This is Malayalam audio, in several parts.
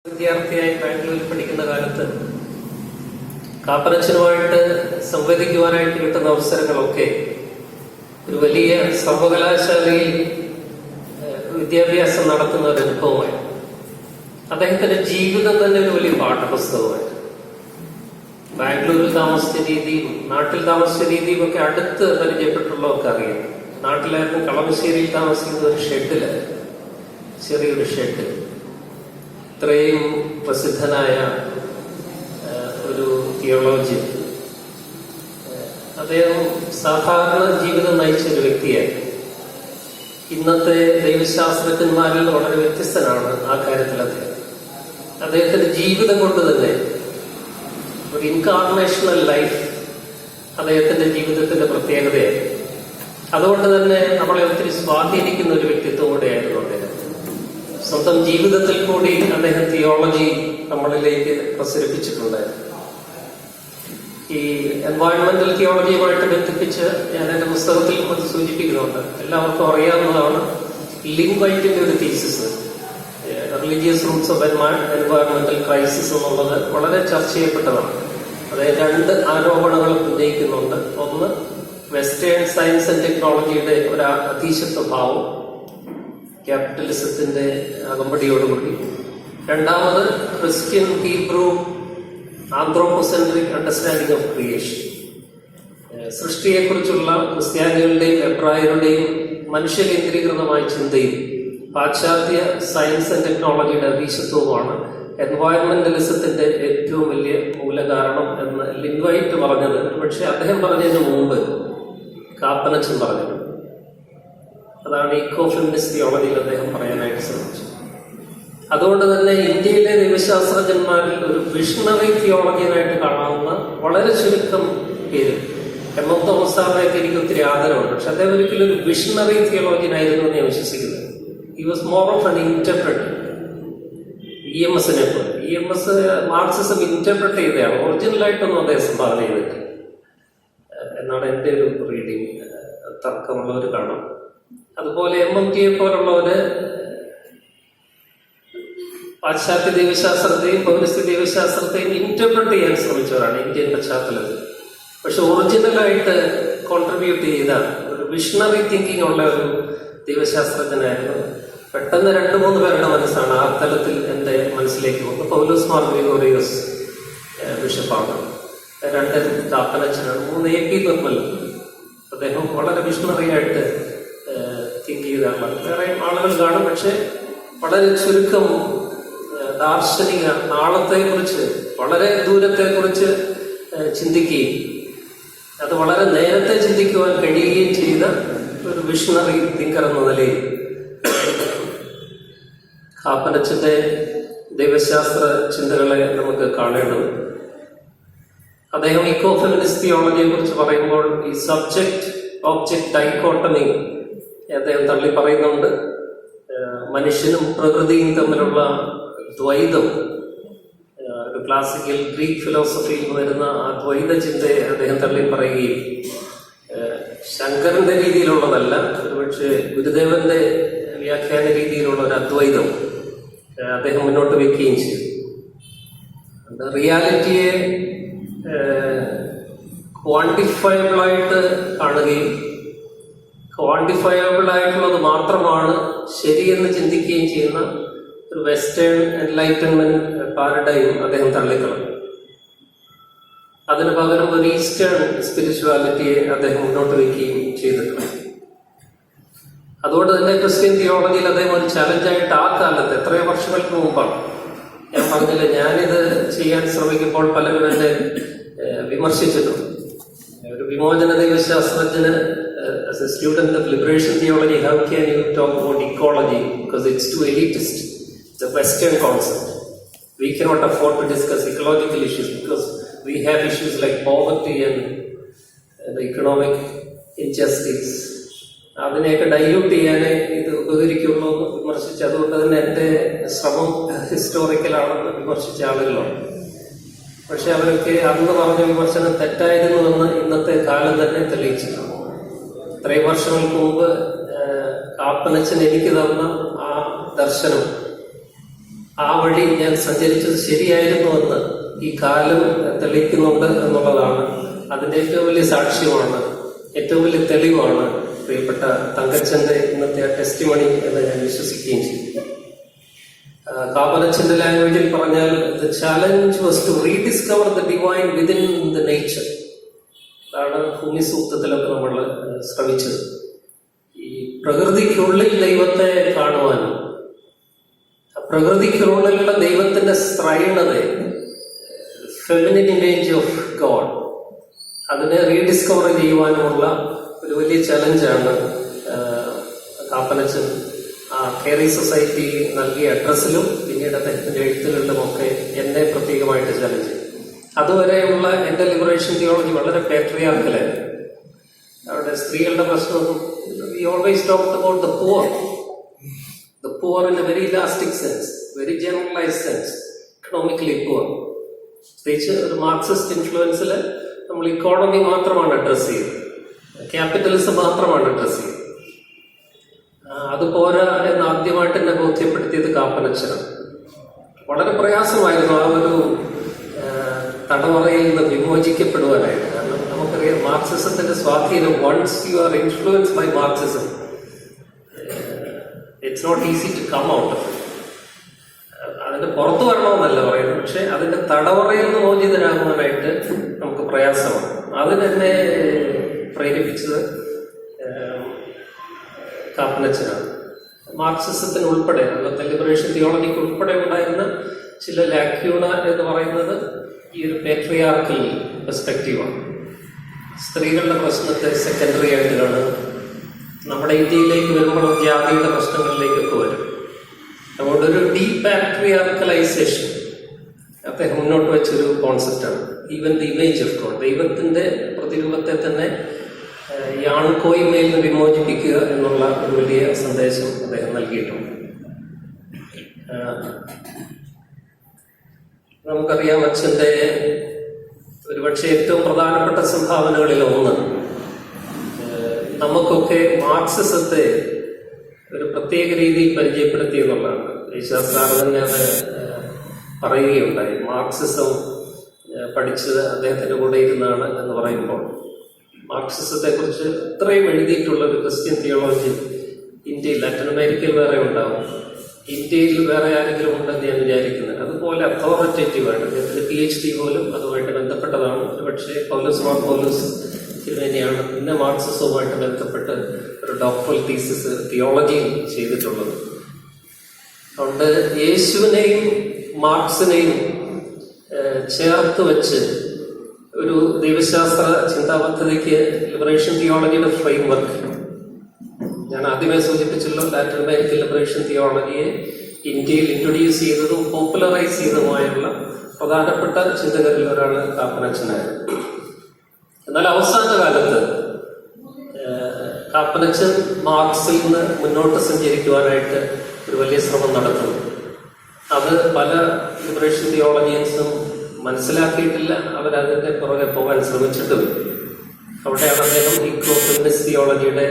വിദ്യാർത്ഥിയായി ബാംഗ്ലൂരിൽ പഠിക്കുന്ന കാലത്ത് കാപ്പനച്ചനുമായിട്ട് സംവദിക്കുവാനായിട്ട് കിട്ടുന്ന അവസരങ്ങളൊക്കെ ഒരു വലിയ സർവകലാശാലയിൽ വിദ്യാഭ്യാസം നടത്തുന്ന ഒരു അനുഭവമായി. അദ്ദേഹത്തിന്റെ ജീവിതം തന്നെ ഒരു വലിയ പാഠപുസ്തകമായി. ബാംഗ്ലൂരിൽ താമസിച്ച രീതിയും നാട്ടിൽ താമസിച്ച രീതിയും ഒക്കെ അടുത്ത് പരിചയപ്പെട്ടുള്ളവർക്ക് അറിയാം. നാട്ടിലായിരുന്നു കളമശ്ശേരിയിൽ താമസിക്കുന്ന ഒരു ഷെഡില്, ചെറിയൊരു ഷെഡ്. ഇത്രയും പ്രസിദ്ധനായ ഒരു തിയോളജിയൻ, അദ്ദേഹം സാധാരണ ജീവിതം നയിച്ച ഒരു വ്യക്തിയായിരുന്നു. ഇന്നത്തെ ദൈവശാസ്ത്രജ്ഞന്മാരിൽ വളരെ വ്യത്യസ്തനാണ് ആ കാര്യത്തിൽ. അദ്ദേഹത്തിന്റെ ജീവിതം കൊണ്ട് തന്നെ ഒരു ഇൻകാർണേഷണൽ ലൈഫ് അദ്ദേഹത്തിന്റെ ജീവിതത്തിന്റെ പ്രത്യേകതയായിരുന്നു. അതുകൊണ്ട് തന്നെ നമ്മളെ ഒത്തിരി സ്വാധീനിക്കുന്ന ഒരു വ്യക്തിത്വം കൂടെയായിരുന്നു അദ്ദേഹം. സ്വന്തം ജീവിതത്തിൽ കൂടി അദ്ദേഹം തിയോളജി നമ്മളിലേക്ക് പ്രസരിപ്പിച്ചിട്ടുണ്ടായിരുന്നു. ഈ എൻവയോൺമെന്റൽ തിയോളജിയുമായിട്ട് ബന്ധിപ്പിച്ച് ഞാൻ എന്റെ പുസ്തകത്തിൽ അത് സൂചിപ്പിക്കുന്നുണ്ട്. എല്ലാവർക്കും അറിയാവുന്നതാണ് ലിങ്ക് വൈറ്റിന്റെ ഒരു തീസിസ്, റിലീജിയസ് റൂട്ട്സ് ഓഫ് എൻവയോൺമെന്റൽ ക്രൈസിസ് എന്നുള്ളത് വളരെ ചർച്ച ചെയ്യപ്പെട്ടതാണ്. അതായത് രണ്ട് ആരോപണങ്ങൾ ഉന്നയിക്കുന്നുണ്ട്. ഒന്ന്, വെസ്റ്റേൺ സയൻസ് ആൻഡ് ടെക്നോളജിയുടെ ഒരു അതീശത്വ ഭാവം ക്യാപിറ്റലിസത്തിന്റെ അകമ്പടിയോടുകൂടി. രണ്ടാമത്, Christian Hebrew anthropocentric understanding of creation. സൃഷ്ടിയെക്കുറിച്ചുള്ള ക്രിസ്ത്യാനികളുടെയും എബ്രായരുടെയും മനുഷ്യകേന്ദ്രീകൃതമായ ചിന്തയും പാശ്ചാത്യ സയൻസ് ആൻഡ് ടെക്നോളജിയുടെ അതീശത്വവുമാണ് എൻവയോൺമെന്റലിസത്തിന്റെ ഏറ്റവും വലിയ മൂലകാരണം എന്ന് ലിൻവൈറ്റ് പറഞ്ഞത്. പക്ഷെ അദ്ദേഹം പറഞ്ഞതിന് മുമ്പ് കാപ്പനച്ചൻ പറഞ്ഞത് അതാണ് ഇക്കോ ഫെമിനിസ്റ്റ് തിയോളജിയിൽ അദ്ദേഹം പറയാനായിട്ട് ശ്രമിച്ചത്. അതുകൊണ്ട് തന്നെ ഇന്ത്യയിലെ ദൈവശാസ്ത്രജ്ഞന്മാരിൽ ഒരു വിഷണറി തിയോളജിയനായിട്ട് കാണാവുന്ന വളരെ ചുരുക്കം പേര്, എം.എം. തോമസ് സാറിനെയൊക്കെ എനിക്ക് ഒത്തിരി ആദരവുണ്ട്. പക്ഷെ അദ്ദേഹം ഒരിക്കലും ഒരു വിഷണറി തിയോളജിയനായിരുന്നു എന്ന് ഞാൻ വിശ്വസിക്കുന്നത്. He was more of an interpreter. ഇ.എം.എസിനെ പോലെ. ഇ.എം.എസ് മാർക്സിസം ഇന്റർപ്രറ്റ് ചെയ്തതാണ്, ഒറിജിനലായിട്ടൊന്നും അദ്ദേഹം സംഭാവന ചെയ്തിട്ട് എന്നാണ് എൻ്റെ ഒരു റീഡിങ്. തർക്കമുള്ളവർ കാണാം. അതുപോലെ എം.എം.ടിയെ പോലുള്ളവര് പാശ്ചാത്യ ദൈവശാസ്ത്രത്തെയും ഫെമിനിസ്റ്റ് ദൈവശാസ്ത്രത്തെയും ഇന്റർപ്രറ്റ് ചെയ്യാൻ ശ്രമിച്ചവരാണ് ഇന്ത്യൻ പശ്ചാത്തലത്തിൽ. പക്ഷെ ഒറിജിനലായിട്ട് കോൺട്രിബ്യൂട്ട് ചെയ്ത ഒരു വിഷണറി തിങ്കിങ് ഉള്ള ഒരു ദൈവശാസ്ത്രജ്ഞനായിരുന്നു. പെട്ടെന്ന് 2-3 പേരുടെ മനസ്സാണ് ആ തലത്തിൽ എൻ്റെ മനസ്സിലേക്ക് വന്നത്. പൗലോസ് മാർ ഗ്രിഗോറിയോസ് ബിഷപ്പാണ്, 2 കാപ്പനച്ചനാണ്, 3 AP നിർമ്മൽ. അദ്ദേഹം വളരെ വിഷണറി ആയിട്ട് തിങ്ക് ചെയ്ത ആളാണ്. വേറെ ആളുകൾ കാണും, പക്ഷെ വളരെ ചുരുക്കം ദാർശനിക നാളത്തെക്കുറിച്ച്, വളരെ ദൂരത്തെക്കുറിച്ച് ചിന്തിക്കുകയും അത് വളരെ നേരത്തെ ചിന്തിക്കുവാൻ കഴിയുകയും ചെയ്ത ഒരു വിഷണറി തിങ്കർ എന്ന നിലയിൽ കാപ്പനച്ചന്റെ ദൈവശാസ്ത്ര ചിന്തകളെ നമുക്ക് കാണേണ്ടത്. അദ്ദേഹം ഇക്കോ ഫെമിനിസ്റ്റ് തിയോളജിയെ കുറിച്ച് പറയുമ്പോൾ ഈ സബ്ജക്ട് ഓബ്ജക്ട് ഡൈക്കോട്ടമി അദ്ദേഹം തള്ളി പറയുന്നുണ്ട്. മനുഷ്യനും പ്രകൃതിയും തമ്മിലുള്ള ദ്വൈതം, ഒരു ക്ലാസിക്കൽ ഗ്രീക്ക് ഫിലോസഫിയിൽ വരുന്ന ആ ദ്വൈത ചിന്തയെ അദ്ദേഹം തള്ളി പറയുകയും ശങ്കരന്റെ രീതിയിലുള്ളതല്ല, ഒരുപക്ഷെ ഗുരുദേവന്റെ വ്യാഖ്യാന രീതിയിലുള്ള ഒരു അദ്വൈതം അദ്ദേഹം മുന്നോട്ട് വയ്ക്കുകയും ചെയ്തു. റിയാലിറ്റിയെ ക്വാണ്ടിഫയബിളായിട്ട് കാണുകയും ക്വാണ്ടിഫയബിൾ ആയിട്ടുള്ളത് മാത്രമാണ് ശരിയെന്ന് ചിന്തിക്കുകയും ചെയ്യുന്ന ഒരു വെസ്റ്റേൺ എൻലൈറ്റൻമെന്റ് പാരഡൈം അദ്ദേഹം തള്ളിക്കളഞ്ഞു. അതിന് പകരം ഒരു ഈസ്റ്റേൺ സ്പിരിച്വാലിറ്റിയെ അദ്ദേഹം മുന്നോട്ട് വയ്ക്കുകയും ചെയ്തിട്ടുണ്ട്. അതുകൊണ്ട് തന്നെ ക്രിസ്ത്യൻ തിയോളജിയിൽ അദ്ദേഹം ഒരു ചലഞ്ചായിട്ട് ആ കാലത്ത്, എത്രയോ വർഷങ്ങൾക്ക് മുമ്പാണ്, ഞാൻ പറഞ്ഞില്ല, ഞാനിത് ചെയ്യാൻ ശ്രമിക്കുമ്പോൾ പലരും എന്നെ വിമർശിച്ചിട്ടുണ്ട്. ഒരു വിമോചന ദൈവശാസ്ത്രജ്ഞന് as a student of liberation theology, how can you talk about ecology because it's too elitist? It's a Western concept. We cannot afford to discuss ecological issues because we have issues like poverty and the economic injustice. അതിനെയൊക്കെ ഡൈല്യൂട്ട് ചെയ്യാനേ ഇത് ഉപകരിക്കുള്ളൂ എന്ന് വിമർശിച്ച്, അതുകൊണ്ട് തന്നെ എൻ്റെ ശ്രമം ഹിസ്റ്റോറിക്കലാണെന്ന് വിമർശിച്ച ആളുകളാണ്. പക്ഷെ അവരൊക്കെ അന്ന് പറഞ്ഞ വിമർശനം തെറ്റായിരുന്നുവെന്ന് ഇന്നത്തെ കാലം തന്നെ തെളിയിച്ചിട്ടുണ്ട്. ഇത്രയും വർഷങ്ങൾക്ക് മുമ്പ് കാപ്പനച്ചൻ എനിക്ക് തന്ന ആ ദർശനം, ആ വഴി ഞാൻ സഞ്ചരിച്ചത് ശരിയായിരുന്നുവെന്ന് ഈ കാലം തെളിയിക്കുന്നുണ്ട് എന്നുള്ളതാണ് അതിൻ്റെ ഏറ്റവും വലിയ സാക്ഷ്യമാണ്, ഏറ്റവും വലിയ തെളിവാണ് പ്രിയപ്പെട്ട തങ്കച്ചന്റെ ഇന്നത്തെ ടെസ്റ്റിമണി എന്ന് ഞാൻ വിശ്വസിക്കുകയും ചെയ്യും. കാപ്പനച്ചന്റെ ലാംഗ്വേജിൽ പറഞ്ഞാൽ the challenge was to rediscover the divine within the nature. അതാണ് ഭൂമി സൂക്തത്തിലൊക്കെ നമ്മൾ ശ്രമിച്ചത്. ഈ പ്രകൃതിക്കുള്ളിൽ ദൈവത്തെ കാണുവാനും പ്രകൃതിക്കുള്ളിലുള്ള ദൈവത്തിന്റെ സ്ത്രൈണതയെ, ഫെമിനിൻ ഇമേജ് ഓഫ് ഗോഡ്, അതിനെ റീഡിസ്കവർ ചെയ്യുവാനുമുള്ള ഒരു വലിയ ചലഞ്ചാണ് കാപ്പനച്ചൻ കേറി സൊസൈറ്റി നൽകിയ അഡ്രസ്സിലും പിന്നീട് അദ്ദേഹത്തിന്റെ എഴുത്തുകളിലുമൊക്കെ എന്നെ പ്രത്യേകമായിട്ട് ചലഞ്ച്. അതുവരെയുള്ള എൻ്റെ ലിബറേഷൻ തിയോളജി വളരെ പാട്രിയാർക്കലായിരുന്നു. അവിടെ സ്ത്രീകളുടെ പ്രശ്നമൊന്നും, we always talked about the poor, the poor in a very elastic sense, very generalized sense, economically poor. പ്രത്യേകിച്ച് ഒരു മാർക്സിസ്റ്റ് ഇൻഫ്ലുവൻസിൽ നമ്മൾ ഇക്കോണമി മാത്രമാണ് അഡ്രസ് ചെയ്തത്, ക്യാപിറ്റലിസം മാത്രമാണ് അഡ്രസ് ചെയ്തത്. അതുപോരാ എന്ന് ആദ്യമായിട്ട് എന്നെ ബോധ്യപ്പെടുത്തിയത് കാപ്പനച്ചനാണ്. വളരെ പ്രയാസമായിരുന്നു ആ ഒരു തടവറയിൽ നിന്ന് വിമോചിക്കപ്പെടുവാനായിട്ട്. കാരണം നമുക്കറിയാം മാർക്സിസത്തിന്റെ സ്വാധീനം, once you are influenced by Marxism, it's not easy to come out of. അതിന്റെ പുറത്തു വരണമെന്നല്ല പറയുന്നത്, പക്ഷെ അതിന്റെ തടവറയിൽ നിന്ന് മോചിതരാകുവാനായിട്ട് നമുക്ക് പ്രയാസമാണ്. അതിനെന്നെ പ്രേരിപ്പിച്ചത് കാപ്പനച്ചനാണ്. മാർക്സിസത്തിന് ഉൾപ്പെടെ, അന്നത്തെ ലിബറേഷൻ തിയോളജിക്ക് ഉൾപ്പെടെ ഉണ്ടായിരുന്ന ചില ലാക്യൂണ എന്ന് പറയുന്നത് ഈ ഒരു പേട്രിയാർക്കൽ പെർസ്പെക്റ്റീവാണ്. സ്ത്രീകളുടെ പ്രശ്നത്തെ സെക്കൻഡറി ആയിട്ട് കാണുക. നമ്മുടെ ഇന്ത്യയിലേക്ക് വരുമ്പോൾ ജാതിയുടെ പ്രശ്നങ്ങളിലേക്കൊക്കെ വരും. അതുകൊണ്ട് ഒരു ഡീപാട്രിയാർക്കലൈസേഷൻ അദ്ദേഹം മുന്നോട്ട് വെച്ചൊരു കോൺസെപ്റ്റാണ്. Even the image of God, ദൈവത്തിന്റെ പ്രതിരൂപത്തെ തന്നെ ഈ ആൺകോയ്മയിൽ നിന്ന് വിമോചിപ്പിക്കുക എന്നുള്ള ഒരു വലിയ സന്ദേശം അദ്ദേഹം നൽകിയിട്ടുണ്ട്. നമുക്കറിയാം അച്ഛൻ്റെ ഒരുപക്ഷെ ഏറ്റവും പ്രധാനപ്പെട്ട സംഭാവനകളിൽ ഒന്ന്, നമുക്കൊക്കെ മാർക്സിസത്തെ ഒരു പ്രത്യേക രീതിയിൽ പരിചയപ്പെടുത്തി എന്നുള്ളതാണ്. സാർ തന്നെ അത് പറയുകയുണ്ടായി. മാർക്സിസം പഠിച്ചത് അദ്ദേഹത്തിന്റെ കൂടെ ഇരുന്നാണ് എന്ന് പറയുമ്പോൾ, മാർക്സിസത്തെ കുറിച്ച് ഇത്രയും എഴുതിയിട്ടുള്ള ഒരു ക്രിസ്ത്യൻ തിയോളജി ഇന്ത്യയിൽ, ലാറ്റിൻ അമേരിക്കയിൽ വേറെ ഉണ്ടാവും, ഇന്ത്യയിൽ വേറെ ആരെങ്കിലും ഉണ്ടെന്ന് ഞാൻ വിചാരിക്കുന്നത്. അതുപോലെ അതോറിറ്റേറ്റീവായിട്ട് അദ്ദേഹത്തിന്റെ PhD പോലും അതുമായിട്ട് ബന്ധപ്പെട്ടതാണ്. പക്ഷേ പൗലോസ് മാർ പൗലോസ് തിരുമേനിയാണ് പിന്നെ മാർക്സിസവുമായിട്ട് ബന്ധപ്പെട്ട് ഒരു ഡോക്ടറൽ തീസിസ് തിയോളജിയിൽ ചെയ്തിട്ടുള്ളത്. അതുകൊണ്ട് യേശുവിനെയും മാർക്സിനെയും ചേർത്ത് വെച്ച് ഒരു ദൈവശാസ്ത്ര ചിന്താപദ്ധതിക്ക് ലിബറേഷൻ തിയോളജിയുടെ ഫ്രെയിംവർക്ക്, ഞാൻ ആദ്യമേ സൂചിപ്പിച്ചല്ലോ, ലാറ്റിൻ അമേരിക്കൻ ലിബറേഷൻ തിയോളജിയെ ഇന്ത്യയിൽ ഇൻട്രൊഡ്യൂസ് ചെയ്തതും പോപ്പുലറൈസ് ചെയ്തതുമായുള്ള പ്രധാനപ്പെട്ട ചിന്തകരിൽ ഒരാൾ കാപ്പനച്ചനായിരുന്നു. എന്നാൽ അവസാന കാലത്ത് കാപ്പനച്ചൻ മാർക്സിൽ നിന്ന് മുന്നോട്ട് സഞ്ചരിക്കുവാനായിട്ട് ഒരു വലിയ ശ്രമം നടത്തുന്നു. അത് പല ലിബറേഷൻ തിയോളജിയൻസും മനസ്സിലാക്കിയിട്ടില്ല, അവരതിൻ്റെ പുറകെ പോകാൻ ശ്രമിച്ചിട്ടും. അവിടെയാണ് അദ്ദേഹം ഇക്കോ ഫെമിനിസ്റ്റ് തിയോളജിയുടെ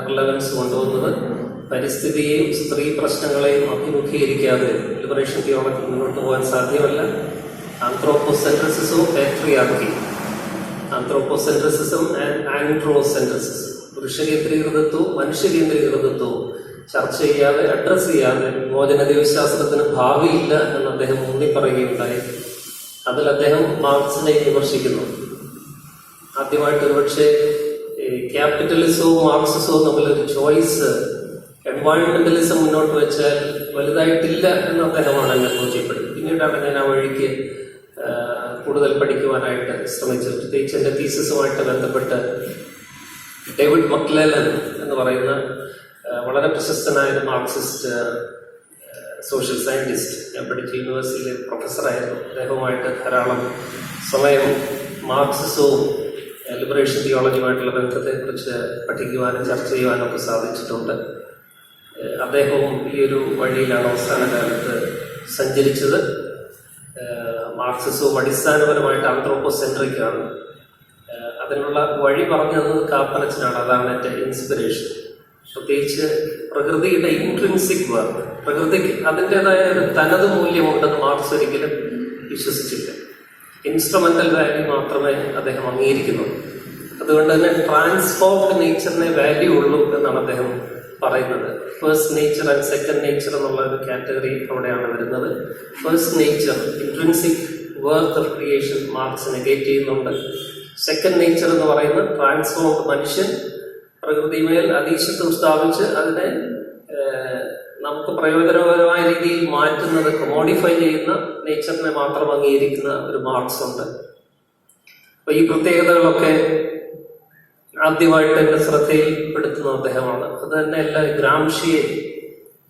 റിലവൻസ് കൊണ്ടുവന്നത്. പരിസ്ഥിതിയെയും സ്ത്രീ പ്രശ്നങ്ങളെയും അഭിമുഖീകരിക്കാതെ ലിബറേഷൻ തിയോളജി മുന്നോട്ട് പോകാൻ സാധ്യമല്ല. ആന്ത്രോപോസെൻട്രിസിസവും പാട്രിയാർക്കി, ആന്ത്രോപോസെൻട്രിസിസം ആൻഡ് ആൻഡ്രോസെൻട്രിസിസം, പുരുഷകേന്ദ്രീകൃതത്വവും മനുഷ്യകേന്ദ്രീകൃതത്വവും ചർച്ച ചെയ്യാതെ, അഡ്രസ് ചെയ്യാതെ മോചന ദൈവശാസ്ത്രത്തിന് ഭാവിയില്ല എന്ന് അദ്ദേഹം ഊന്നിപ്പറയുകയുണ്ടായി. അതിൽ അദ്ദേഹം മാർക്സിനെ വിമർശിക്കുന്നു. ആദ്യമായിട്ട് ഒരുപക്ഷെ ക്യാപിറ്റലിസവും മാർക്സിസവും തമ്മിലൊരു ചോയ്സ് എൻവയോൺമെന്റലിസം മുന്നോട്ട് വെച്ചാൽ വലുതായിട്ടില്ല എന്ന് അദ്ദേഹമാണ് എന്നെ ബോധ്യപ്പെടുത്തി. പിന്നീടാണ് ഞാൻ ആ വഴിക്ക് കൂടുതൽ പഠിക്കുവാനായിട്ട് ശ്രമിച്ചത്. പ്രത്യേകിച്ച് എൻ്റെ തീസിസുമായിട്ട് ബന്ധപ്പെട്ട് ഡേവിഡ് മക്ലെലൻ എന്ന് പറയുന്ന വളരെ പ്രശസ്തനായ ഒരു മാർക്സിസ്റ്റ് സോഷ്യൽ സയന്റിസ്റ്റ്, ഞാൻ പഠിച്ച യൂണിവേഴ്സിറ്റിയിലെ പ്രൊഫസറായിരുന്നു. അദ്ദേഹവുമായിട്ട് ധാരാളം സമയം മാർക്സിസവും ലിബറേഷൻ തിയോളജിയുമായിട്ടുള്ള ബന്ധത്തെക്കുറിച്ച് പഠിക്കുവാനും ചർച്ച ചെയ്യാനും ഒക്കെ സാധിച്ചിട്ടുണ്ട്. അദ്ദേഹവും ഈ ഒരു വഴിയിലാണ് അവസാന കാലത്ത് സഞ്ചരിച്ചത്. മാർക്സിസവും അടിസ്ഥാനപരമായിട്ട് ആന്ത്രോപോസെൻട്രിക്കാണ്. അതിനുള്ള വഴി പറഞ്ഞു തന്നത് കാപ്പനച്ചനാണ്. അതാണ് എൻ്റെ ഇൻസ്പിറേഷൻ. പ്രത്യേകിച്ച് പ്രകൃതിയുടെ ഇൻട്രിൻസിക് വർക്ക്, പ്രകൃതിക്ക് അതിൻ്റെതായ ഒരു തനത് മൂല്യമുണ്ടെന്ന് മാർക്സ് ഒരിക്കലും വിശ്വസിച്ചില്ല. ഇൻസ്ട്രുമെന്റൽ വാല്യൂ മാത്രമേ അദ്ദേഹം അംഗീകരിക്കുന്നുള്ളൂ. അതുകൊണ്ട് തന്നെ ട്രാൻസ്ഫോംഡ് നേച്ചറിനെ വാല്യൂ ഉള്ളൂ എന്നാണ് അദ്ദേഹം പറയുന്നത്. First nature and second nature എന്നുള്ള ഒരു കാറ്റഗറി അവിടെയാണ് വരുന്നത്. First nature intrinsic worth of creation marks negate ചെയ്യുന്നുണ്ട്. സെക്കൻഡ് നേച്ചർ എന്ന് പറയുന്നത് ട്രാൻസ്ഫോംഡ് മനുഷ്യൻ പ്രകൃതിമേൽ അധീശത്വം സ്ഥാപിച്ച് അതിനെ നമുക്ക് പ്രയോജനപരമായ രീതിയിൽ മാറ്റുന്നത്, മോഡിഫൈ ചെയ്യുന്ന നേച്ചറിനെ മാത്രം അംഗീകരിക്കുന്ന ഒരു മാർക്സ് ഉണ്ട്. അപ്പൊ ഈ പ്രത്യേകതകളൊക്കെ ആദ്യമായിട്ട് എന്റെ ശ്രദ്ധയിൽപ്പെടുത്തുന്ന അദ്ദേഹമാണ്. അത് തന്നെ എല്ലാ ഗ്രാംഷിയെ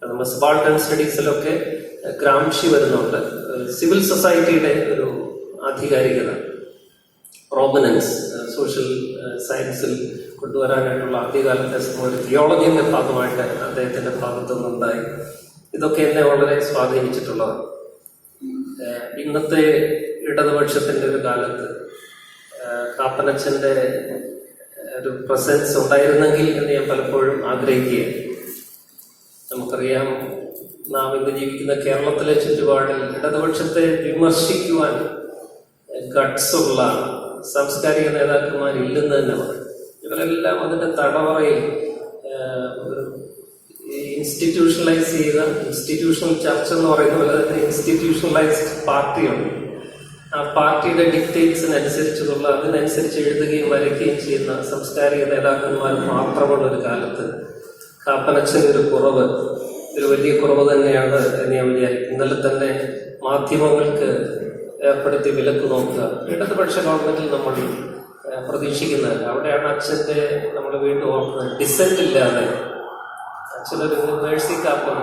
നമ്മുടെ സബാൾട്ടൺ സ്റ്റഡീസിലൊക്കെ ഗ്രാംഷി വരുന്നുണ്ട്. സിവിൽ സൊസൈറ്റിയുടെ ഒരു ആധികാരികത, പ്രോമിനൻസ് സോഷ്യൽ സയൻസിൽ കൊണ്ടുവരാനായിട്ടുള്ള ആദ്യകാലത്തെ ഒരു തിയോളജിന്റെ ഭാഗമായിട്ട് അദ്ദേഹത്തിന്റെ ഭാഗത്തു നിന്നുണ്ടായി. ഇതൊക്കെ എന്നെ വളരെ സ്വാധീനിച്ചിട്ടുള്ളതാണ്. ഇന്നത്തെ ഇടതുപക്ഷത്തിന്റെ ഒരു കാലത്ത് കാപ്പനച്ചന്റെ ഒരു പ്രസൻസ് ഉണ്ടായിരുന്നെങ്കിൽ എന്ന് ഞാൻ പലപ്പോഴും ആഗ്രഹിക്കുകയാണ്. നമുക്കറിയാം, നാം ഇന്ന് ജീവിക്കുന്ന കേരളത്തിലെ ചുറ്റുപാടിൽ ഇടതുപക്ഷത്തെ വിമർശിക്കുവാൻ ഗട്ട്സ് ഉള്ള സാംസ്കാരിക നേതാക്കന്മാരില്ലെന്ന് തന്നെ പറയും. ഇവരെല്ലാം അതിന്റെ തടവറയിൽ ഇൻസ്റ്റിറ്റ്യൂഷണലൈസ് ചെയ്ത ഇൻസ്റ്റിറ്റ്യൂഷണൽ ചർച്ച എന്ന് പറയുന്ന പോലെ തന്നെ ഇൻസ്റ്റിറ്റ്യൂഷണലൈസ്ഡ് പാർട്ടിയുണ്ട്. ആ പാർട്ടിയുടെ ഡിക്റ്റേറ്റ്സിനനുസരിച്ചുള്ള അതിനനുസരിച്ച് എഴുതുകയും വരയ്ക്കുകയും ചെയ്യുന്ന സാംസ്കാരിക നേതാക്കന്മാർ മാത്രമുള്ള ഒരു കാലത്ത് കാപ്പനച്ചൻ്റെ ഒരു കുറവ്, ഒരു വലിയ കുറവ് തന്നെയാണ് എന്ന് ഞാൻ വിചാരിക്കും. ഇന്നലെ തന്നെ മാധ്യമങ്ങൾക്ക് ഏർപ്പെടുത്തി വിലക്ക് നോക്കുക ഇടതുപക്ഷ ഗവൺമെന്റിൽ നമ്മൾ പ്രതീക്ഷിക്കുന്നത്. അവിടെയാണ് അച്ഛൻ്റെ നമ്മൾ വീണ്ടും ഓർക്കുന്നത്, ഡിസെന്റ് ഇല്ലാതെ അച്ഛനൊരു മേഴ്സി കാപ്പൻ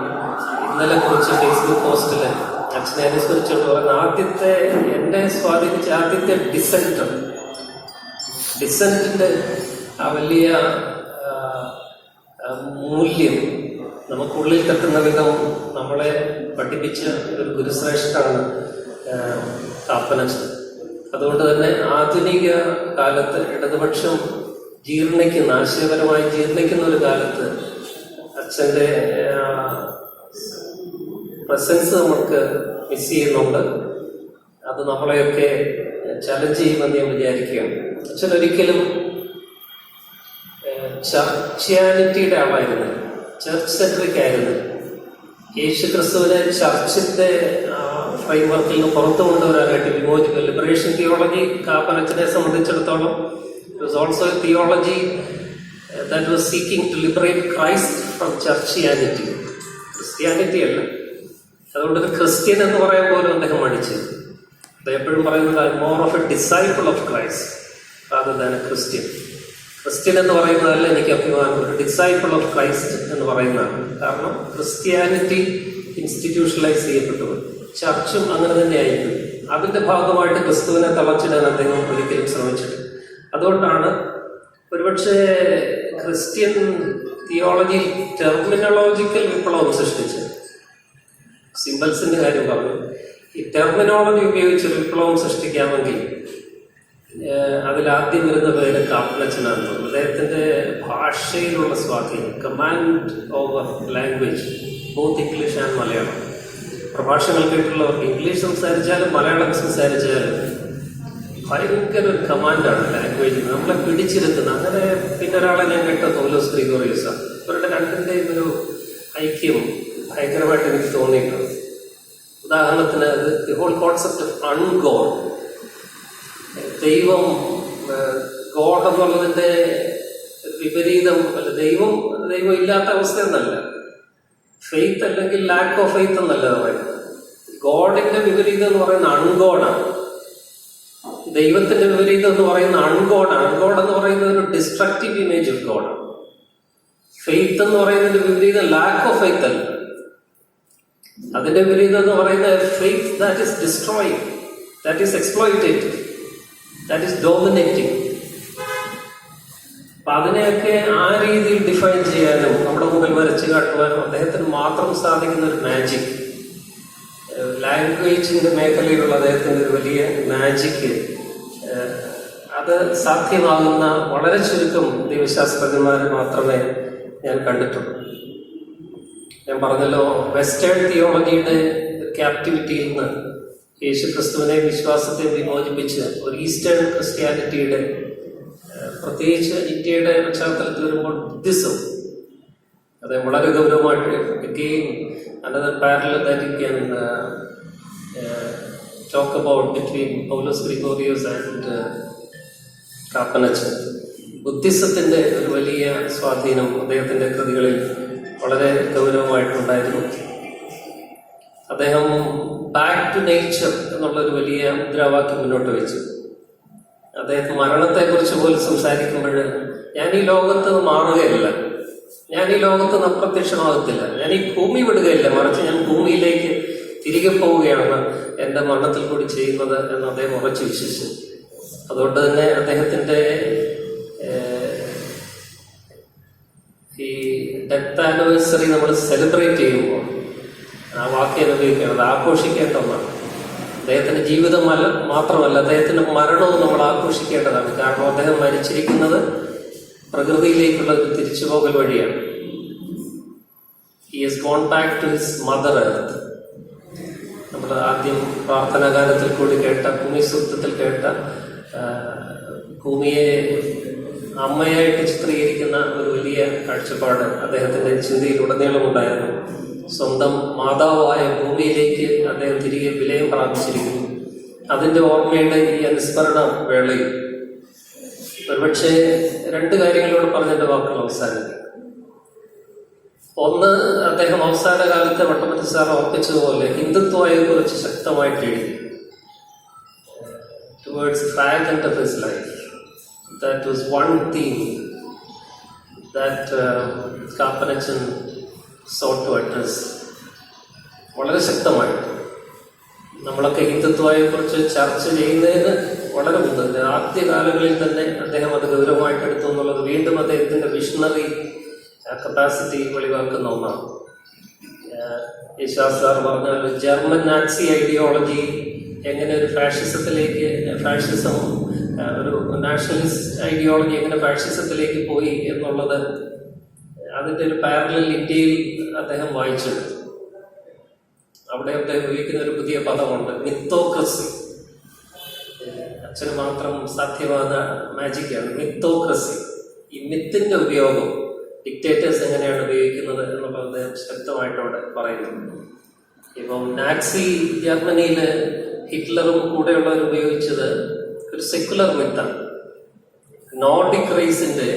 ഇന്നലെ കുറിച്ച് ഫേസ്ബുക്ക് പോസ്റ്റില് അച്ഛനെ അനുസ്മരിച്ചുകൊണ്ട് പറയുന്ന ആദ്യത്തെ എന്നെ സ്വാധീനിച്ച ആദ്യത്തെ ഡിസെന്റിന്റെ ആ വലിയ മൂല്യം നമുക്കുള്ളിൽ തട്ടുന്ന വിധം നമ്മളെ പഠിപ്പിച്ച ഒരു ഗുരുശ്രേഷ്ഠനാണ് കാപ്പനച്ചൻ. അതുകൊണ്ട് തന്നെ ആധുനിക കാലത്ത് ഇടതുപക്ഷം ജീർണിക്കുന്ന, ആശയപരമായി ജീർണിക്കുന്ന ഒരു കാലത്ത് അച്ഛൻ്റെ പ്രസൻസ് നമുക്ക് മിസ് ചെയ്യുന്നുണ്ട്. അത് നമ്മളെയൊക്കെ ചലഞ്ച് ചെയ്യുമെന്ന് ഞാൻ വിചാരിക്കുകയാണ്. അച്ഛൻ ഒരിക്കലും ചർച്ച്യാനിറ്റിയുടെ ആളായിരുന്നു, ചർച്ച് സെൻട്രിക് ആയിരുന്നു. യേശു ക്രിസ്തുവിനെ ചർച്ചിന്റെ ഫ്രെയിംവർക്കിൽ നിന്ന് പുറത്തു കൊണ്ടുവരാനായിട്ട് ലിബറേഷൻ തിയോളജി കാപ്പനച്ചനെ സംബന്ധിച്ചിടത്തോളം it was also A theology that was seeking to liberate Christ from churchianity. Christianity അല്ല. അതുകൊണ്ടൊരു ക്രിസ്ത്യൻ എന്ന് പറയാൻ പോലും അദ്ദേഹം മടിച്ചു. അദ്ദേഹം എപ്പോഴും പറയുന്നത് more of A disciple of Christ rather than a Christian. Christian എന്ന് പറയുന്നതല്ല എനിക്ക് അഭിമാനം, ഒരു ഡിസൈപ്പിൾ ഓഫ് ക്രൈസ്റ്റ് എന്ന് പറയുന്നതാണ്. കാരണം ക്രിസ്ത്യാനിറ്റി ഇൻസ്റ്റിറ്റ്യൂഷണലൈസ് ചെയ്യപ്പെട്ടു, ചർച്ചും അങ്ങനെ തന്നെ ആയിരിക്കും. അതിന്റെ ഭാഗമായിട്ട് ക്രിസ്തുവിനെ തളച്ചിടാൻ അദ്ദേഹം ഒരിക്കലും ശ്രമിച്ചിട്ടില്ല. അതുകൊണ്ടാണ് ഒരുപക്ഷെ ക്രിസ്ത്യൻ തിയോളജിയിൽ ടെർമിനോളജിക്കൽ വിപ്ലവം സൃഷ്ടിച്ച്, സിംബൽസിന്റെ കാര്യം പറഞ്ഞു, ഈ ടെർമിനോളജി ഉപയോഗിച്ച് വിപ്ലവം സൃഷ്ടിക്കാമെങ്കിൽ അതിലാദ്യം വരുന്ന പേര് കാപ്പനച്ചനാണ്. അദ്ദേഹത്തിന്റെ ഭാഷയിലുള്ള സ്വാധീനം, command over language, both English and Malayalam. പ്രഭാഷണങ്ങൾ കേട്ടുള്ളവർക്ക് ഇംഗ്ലീഷ് സംസാരിച്ചാലും മലയാളം സംസാരിച്ചാലും ഭയങ്കര ഒരു കമാൻഡാണ് ലാംഗ്വേജ്, നമ്മളെ പിടിച്ചിരുത്തുന്ന. അങ്ങനെ പിന്നെ ഒരാളെ ഞാൻ കേട്ട ഗീവർഗീസാണ്. ഇവരുടെ രണ്ടിൻ്റെയും ഒരു ഐക്യം ഭയങ്കരമായിട്ട് എനിക്ക് തോന്നിയിട്ടുണ്ട്. ഉദാഹരണത്തിന് ദി ഹോൾ കോൺസെപ്റ്റ് ഓഫ് അൺഗോഡ്, ദൈവം ഗോഡ് എന്നുള്ളതിൻ്റെ വിപരീതം അല്ല, ദൈവം ഇല്ലാത്ത അവസ്ഥ എന്നല്ല, ഫെയ്ത്ത് അല്ലെങ്കിൽ ലാക്ക് ഓഫ് ഫെയ്ത്ത് എന്നല്ല പറയുന്നത്. ഗോഡിന്റെ വിപരീതം എന്ന് പറയുന്ന അൺഗോഡാണ്, ദൈവത്തിന്റെ വിപരീതം എന്ന് പറയുന്ന അൺഗോഡാണ്. അൺഗോഡ് എന്ന് പറയുന്നത് ഒരു ഡിസ്ട്രക്റ്റീവ് ഇമേജ് ഓഫ് ഗോഡാണ്. ഫെയ്ത്ത് എന്ന് പറയുന്നതിന്റെ വിപരീതം ലാക്ക് ഓഫ് ഫെയ്ത്ത് അല്ല, അതിന്റെ വിപരീതം എന്ന് പറയുന്ന faith that is destroying, that is exploitative, that is dominating. അപ്പൊ അതിനെയൊക്കെ ആ രീതിയിൽ ഡിഫൈൻ ചെയ്യാനും നമ്മുടെ മുമ്പിൽ വരച്ച് കാട്ടുവാനും അദ്ദേഹത്തിന് മാത്രം സാധിക്കുന്ന ഒരു മാജിക്, ലാംഗ്വേജിന്റെ മേഖലയിലുള്ള അദ്ദേഹത്തിന്റെ ഒരു വലിയ മാജിക്, അത് സാധ്യമാകുന്ന വളരെ ചുരുക്കം ദൈവശാസ്ത്രജ്ഞന്മാരെ മാത്രമേ ഞാൻ കണ്ടിട്ടുള്ളൂ. ഞാൻ പറഞ്ഞല്ലോ, വെസ്റ്റേൺ തിയോളജിയുടെ ക്യാപ്റ്റിവിറ്റിയിൽ നിന്ന് യേശുക്രിസ്തുവിനെ വിശ്വാസത്തെ വിമോചിപ്പിച്ച് ഒരു ഈസ്റ്റേൺ ക്രിസ്ത്യാനിറ്റിയുടെ, പ്രത്യേകിച്ച് ഇന്ത്യയുടെ പശ്ചാത്തലത്തിൽ വരുമ്പോൾ ബുദ്ധിസം, അത് വളരെ ഗൗരവമായിട്ട് again another parallel that you can talk about between Paulos Gregorius and Kappen. ബുദ്ധിസത്തിന്റെ ഒരു വലിയ സ്വാധീനം അദ്ദേഹത്തിന്റെ കൃതികളിൽ വളരെ ഗൗരവമായിട്ടുണ്ടായിരുന്നു. അദ്ദേഹം ബാക്ക് ടു നേച്ചർ എന്നുള്ളൊരു വലിയ മുദ്രാവാക്യം മുന്നോട്ട് വെച്ചു. അദ്ദേഹം മരണത്തെക്കുറിച്ച് പോലും സംസാരിക്കുമ്പോൾ, ഞാൻ ഈ ലോകത്ത് മാറുകയല്ല, ഞാൻ ഈ ലോകത്ത് നിന്ന് അപ്രത്യക്ഷമാകത്തില്ല, ഞാൻ ഈ ഭൂമി വിടുകയില്ല, മറിച്ച് ഞാൻ ഭൂമിയിലേക്ക് തിരികെ പോവുകയാണ് എൻ്റെ മരണത്തിൽ കൂടി ചെയ്യുന്നത് എന്ന് അദ്ദേഹം ഉറച്ചു വിശ്വസിച്ചു. അതുകൊണ്ട് തന്നെ അദ്ദേഹത്തിൻ്റെ ഈ ഡെത്ത് ആനിവേഴ്സറി നമ്മൾ സെലിബ്രേറ്റ് ചെയ്യുമ്പോൾ ആ വാക്യം ഉപയോഗിക്കേണ്ടത് ആഘോഷിക്കേണ്ട ഒന്നാണ്. അദ്ദേഹത്തിന്റെ ജീവിതം മാത്രമല്ല, അദ്ദേഹത്തിന്റെ മരണവും നമ്മൾ ആഘോഷിക്കേണ്ടതാണ്. കാരണം അദ്ദേഹം മരിച്ചിരിക്കുന്നത് പ്രകൃതിയിലേക്കുള്ള ഒരു തിരിച്ചുപോകൽ വഴിയാണ്. He has gone back to his mother earth. നമ്മൾ ആദ്യം പ്രാർത്ഥനാ ഗാനത്തിൽ കൂടി കേട്ട, ഭൂമി സൂക്തത്തിൽ കേട്ട, ഭൂമിയെ അമ്മയായിട്ട് ചിത്രീകരിക്കുന്ന ഒരു വലിയ കാഴ്ചപ്പാട് അദ്ദേഹത്തിന്റെ ചിന്തയിലുടനീളം ഉണ്ടായിരുന്നു. സ്വന്തം മാതാവായ ഭൂമിയിലേക്ക് അദ്ദേഹം തിരികെ വിലയം പ്രാപിച്ചിരിക്കുന്നു. അതിന്റെ ഓർമ്മയുടെ ഈ അനുസ്മരണ വേളയിൽ ഒരുപക്ഷെ രണ്ട് കാര്യങ്ങളോട് പറഞ്ഞതിന്റെ വാക്കുകൾ അവസാനിക്കും. ഒന്ന്, അദ്ദേഹം അവസാന കാലത്തെ വട്ടമറ്റ സാർ ഓർപ്പിച്ചതുപോലെ ഹിന്ദുത്വയെ കുറിച്ച് ശക്തമായിട്ട് എഴുതി. Towards Phag end of his life, that was one theme that Kappen sought to address. വളരെ ശക്തമായിട്ട് നമ്മളൊക്കെ ഹിന്ദുത്വയെ കുറിച്ച് ചർച്ച ചെയ്യുന്നതിന് വളരെ മുമ്പ്, ആദ്യ കാലങ്ങളിൽ തന്നെ അദ്ദേഹം അത് ഗൗരവമായിട്ട് എടുത്തു എന്നുള്ളത് വീണ്ടും അദ്ദേഹത്തിന്റെ വിഷണറി കപ്പാസിറ്റി വെളിവാക്കുന്ന ഒന്നാണ്. യേശുദാസ് സാർ പറഞ്ഞ ജർമ്മൻ നാസി ഐഡിയോളജി എങ്ങനെ ഒരു ഫാഷിസത്തിലേക്ക്, ഫാഷിസം ഒരു നാഷണലിസ്റ്റ് ഐഡിയോളജി എങ്ങനെ ഫാഷിസത്തിലേക്ക് പോയി എന്നുള്ളത്, അതിൻ്റെ ഒരു പാരലൽ ഇന്ത്യയിൽ അദ്ദേഹം വായിച്ചെടുത്തു. അവിടെ അദ്ദേഹം ഉപയോഗിക്കുന്ന ഒരു പുതിയ പദമുണ്ട്, മിത്തോക്രസി. അച്ഛന് മാത്രം സാധ്യമാകുന്ന മാജിക്കാണ് മിത്തോക്രസി. ഈ മിത്തിന്റെ ഉപയോഗം ഡിക്റ്റേറ്റേഴ്സ് എങ്ങനെയാണ് ഉപയോഗിക്കുന്നത് എന്നുള്ളത് അദ്ദേഹം ശക്തമായിട്ട് അവിടെ പറയുന്നു. ഇപ്പം നാസി ജർമ്മനിയില് ഹിറ്റ്ലറും കൂടെയുള്ളവർ ഉപയോഗിച്ചത് ഒരു സെക്കുലർ മിത്താണ്. നോർഡിക് റേസിന്റെ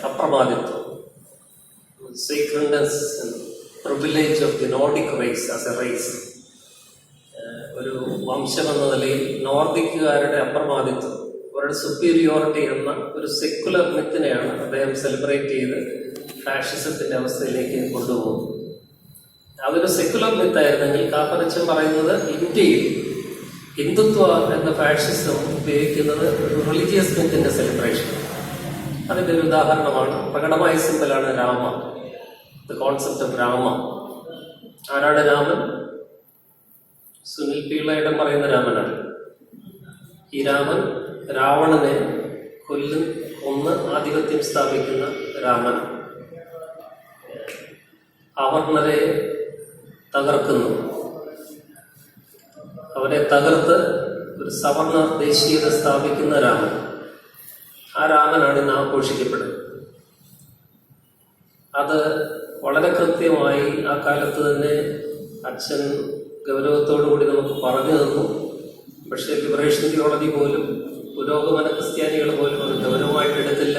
അപ്രമാദിത്വം, secretness, privilege of the Nordic race as a race, ഒരു വംശം എന്ന നിലയിൽ നോർഡിക്കുകാരുടെ അപ്രമാദിത്വം, അവരുടെ സുപ്പീരിയോറിറ്റി എന്ന ഒരു സെക്കുലർ മിത്തിനെയാണ് അദ്ദേഹം സെലിബ്രേറ്റ് ചെയ്ത് ഫാഷിസത്തിന്റെ അവസ്ഥയിലേക്ക് കൊണ്ടുപോകുന്നത്. അതൊരു സെക്കുലർ മിത്തായിരുന്നെങ്കിൽ കാപ്പൻ പറയുന്നത് ഇന്ത്യയിൽ ഹിന്ദുത്വ എന്ന ഫാഷിസം ഉപയോഗിക്കുന്നത് ഒരു റിലീജിയസ് മിത്തിന്റെ സെലിബ്രേഷൻ. അതിന്റെ ഒരു ഉദാഹരണമാണ്, പ്രകടമായ സിമ്പലാണ് Rama, the concept of Rama. ആരാണ് രാമൻ? സുനിൽ പിള്ളയുടെ പറയുന്ന രാമനാണ്. ഈ രാമൻ രാവണനെ കൊന്ന് ആധിപത്യം സ്ഥാപിക്കുന്ന രാമൻ. അവർണരെ തകർക്കുന്നു, അവരെ തകർത്ത് ഒരു സവർണ ദേശീയത സ്ഥാപിക്കുന്ന രാമൻ. ആ രാമനാണ് ഇന്ന് ആഘോഷിക്കപ്പെടുന്നത്. അത് വളരെ കൃത്യമായി ആ കാലത്ത് തന്നെ അച്ഛൻ ഗൗരവത്തോടു കൂടി നമുക്ക് പറഞ്ഞു തന്നു. പക്ഷേ ലിബറേഷൻ തിയോളജി പോലും പുരോഗമന ക്രിസ്ത്യാനികൾ പോലും അത് ഗൗരവമായിട്ട് എടുത്തില്ല.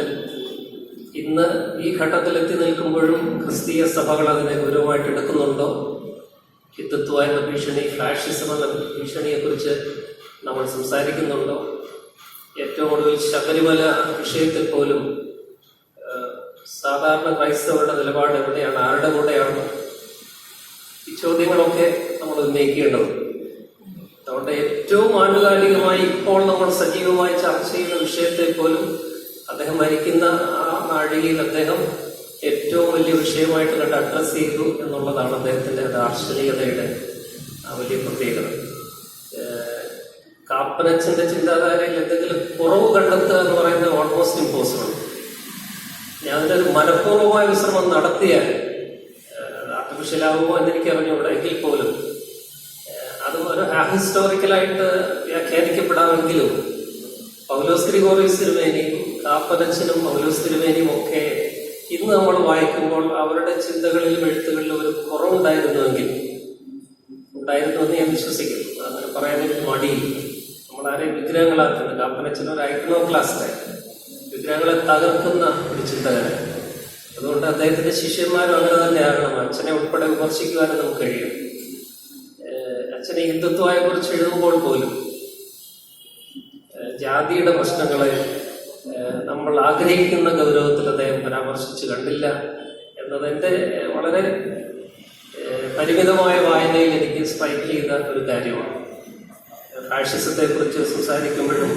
ഇന്ന് ഈ ഘട്ടത്തിലെത്തി നിൽക്കുമ്പോഴും ക്രിസ്തീയ സഭകൾ അതിനെ ഗൗരവമായിട്ട് എടുക്കുന്നുണ്ടോ? ഹിന്ദുത്വ എന്ന ഭീഷണി, ഫാഷിസം എന്ന ഭീഷണിയെക്കുറിച്ച് നമ്മൾ സംസാരിക്കുന്നുണ്ടോ? ഏറ്റവും ഒടുവിൽ ശബരിമല വിഷയത്തിൽ പോലും സാധാരണ ക്രൈസ്തവരുടെ നിലപാട് എവിടെയാണ്, ആരുടെ കൂടെയാണ്? ഈ ചോദ്യങ്ങളൊക്കെ നമ്മൾ ഉന്നയിക്കേണ്ടതുണ്ട്. അതുകൊണ്ട് ഏറ്റവും ആനുകാലികമായി ഇപ്പോൾ നമ്മൾ സജീവമായി ചർച്ച ചെയ്യുന്ന വിഷയത്തെ പോലും അദ്ദേഹം മരിക്കുന്ന ആ നാഴികയിൽ അദ്ദേഹം ഏറ്റവും വലിയ വിഷയമായിട്ട് കണ്ട് അഡ്രസ് ചെയ്തു എന്നുള്ളതാണ് അദ്ദേഹത്തിന്റെ ദാർശനികതയുടെ വലിയ പ്രത്യേകത. കാപ്പനച്ചന്റെ ചിന്താധാരയിൽ എന്തെങ്കിലും കുറവ് കണ്ടെത്തുക എന്ന് പറയുന്നത് ഓൾമോസ്റ്റ് ഇമ്പോസിബിൾ. ഞാൻ അതിൻ്റെ ഒരു മനഃപൂർവ്വമായ വിശ്രമം നടത്തിയാൽ ആർട്ടിഫിഷ്യലാവുമോ എന്നെനിക്ക് അറിഞ്ഞുകൂടാ. എങ്കിൽ പോലും അത് ഒരു ഹിസ്റ്റോറിക്കലായിട്ട് വ്യാഖ്യാനിക്കപ്പെടാമെങ്കിലും പൗലോസ് ഗ്രിഗോറിയോസ് തിരുമേനിയും കാപ്പനച്ചനും പൗലോസ് തിരുമേനിയും ഒക്കെ ഇന്ന് നമ്മൾ വായിക്കുമ്പോൾ അവരുടെ ചിന്തകളിലും എഴുത്തുകളിലും ഒരു കുറവുണ്ടായിരുന്നുവെന്ന് ഞാൻ വിശ്വസിക്കുന്നു. അങ്ങനെ പറയാൻ എനിക്ക് മടിയില്ല. നമ്മളാരെയും വിഗ്രഹങ്ങളാക്കുന്നത്. കാപ്പനച്ചൻ ഒരു ഐക്കണോ ക്ലാസ്സിലായി വിഗ്രഹങ്ങളെ തകർക്കുന്ന ഒരു ചിന്തകനാണ്. അതുകൊണ്ട് അദ്ദേഹത്തിന്റെ ശിഷ്യന്മാരും അങ്ങനെ തന്നെ ആകണം. അച്ഛനെ ഉൾപ്പെടെ വിമർശിക്കുവാനും നമുക്ക് കഴിയും. അച്ഛനെ ഹിന്ദുത്വയെ കുറിച്ച് എഴുതുമ്പോൾ പോലും ജാതിയുടെ പ്രശ്നങ്ങളെ നമ്മൾ ആഗ്രഹിക്കുന്ന ഗൗരവത്തിൽ അദ്ദേഹം പരാമർശിച്ച് കണ്ടില്ല എന്നതെന്റെ വളരെ പരിമിതമായ വായനയിൽ എനിക്ക് സ്ട്രൈക്ക് ചെയ്ത ഒരു കാര്യമാണ്. ഫാഷിസത്തെ കുറിച്ച് സംസാരിക്കുമ്പോഴും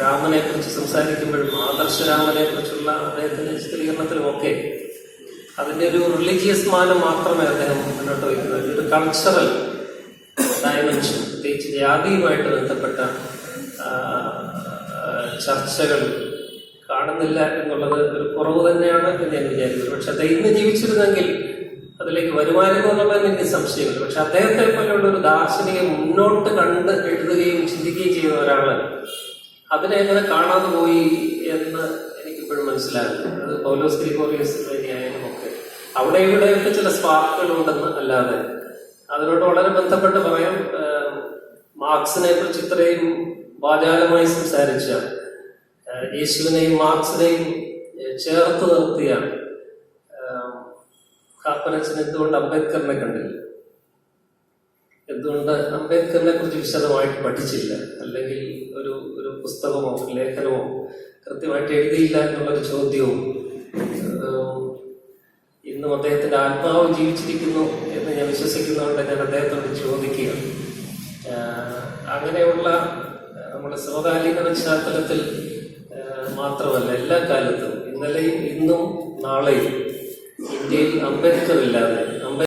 രാമനെ കുറിച്ച് സംസാരിക്കുമ്പോഴും ആദർശരാമനെ കുറിച്ചുള്ള അദ്ദേഹത്തിന്റെ ചിത്രീകരണത്തിലുമൊക്കെ അതിന്റെ ഒരു റിലീജിയസ് മാനം മാത്രമേ അദ്ദേഹം മുന്നോട്ട് വയ്ക്കുന്നത്. ഒരു കൾച്ചറൽ ഡയമെൻഷൻ, പ്രത്യേകിച്ച് ജാതിയുമായിട്ട് ബന്ധപ്പെട്ട ചർച്ചകൾ കാണുന്നില്ല എന്നുള്ളത് ഒരു കുറവ് തന്നെയാണ് എന്ന് ഞാൻ വിചാരിക്കുന്നു. പക്ഷെ അദ്ദേഹം ഇന്ന് ജീവിച്ചിരുന്നെങ്കിൽ അതിലേക്ക് വരുമായിരുന്നു എന്നുള്ളതിന് എനിക്ക് സംശയമില്ല. പക്ഷെ അദ്ദേഹത്തെ പോലെയുള്ള ഒരു ദാർശനികയെ മുന്നോട്ട് കണ്ട് എഴുതുകയും ചിന്തിക്കുകയും ചെയ്യുന്ന ഒരാള് അതിനെ എങ്ങനെ കാണാതെ പോയി എന്ന് എനിക്കിപ്പോഴും മനസ്സിലാകുന്നു. അത് പൗലോസ് ഗ്രിഗോറിയോസ് ആയാലും ഒക്കെ അവിടെ ഇവിടെയൊക്കെ ചില സ്പാർക്കുകൾ ഉണ്ടെന്ന് അല്ലാതെ അതിനോട് വളരെ ബന്ധപ്പെട്ട് പറയാം. മാർക്സിനെ കുറിച്ച് ഇത്രയും വാചാലമായി സംസാരിച്ച, യേശുവിനെയും മാർക്സിനെയും ചേർത്ത് നിർത്തിയ കാപ്പനച്ചൻ എന്തുകൊണ്ട് അംബേദ്കറിനെ കണ്ടില്ല? എന്തുകൊണ്ട് അംബേദ്കറിനെ കുറിച്ച് വിശദമായിട്ട് പഠിച്ചില്ല? അല്ലെങ്കിൽ ഒരു പുസ്തകമോ ലേഖനമോ കൃത്യമായിട്ട് എഴുതിയില്ല എന്നുള്ളൊരു ചോദ്യവും ഇന്നും അദ്ദേഹത്തിന്റെ ആത്മാവ് ജീവിച്ചിരിക്കുന്നു എന്ന് ഞാൻ വിശ്വസിക്കുന്നതുകൊണ്ട് ഞാൻ അദ്ദേഹത്തോട് ചോദിക്കുക. അങ്ങനെയുള്ള നമ്മുടെ സമകാലീന പശ്ചാത്തലത്തിൽ മാത്രമല്ല എല്ലാ കാലത്തും, ഇന്നലെയും ഇന്നും നാളെയും ഇന്ത്യയിൽ അംബേദ്കർ ഇല്ലാതെ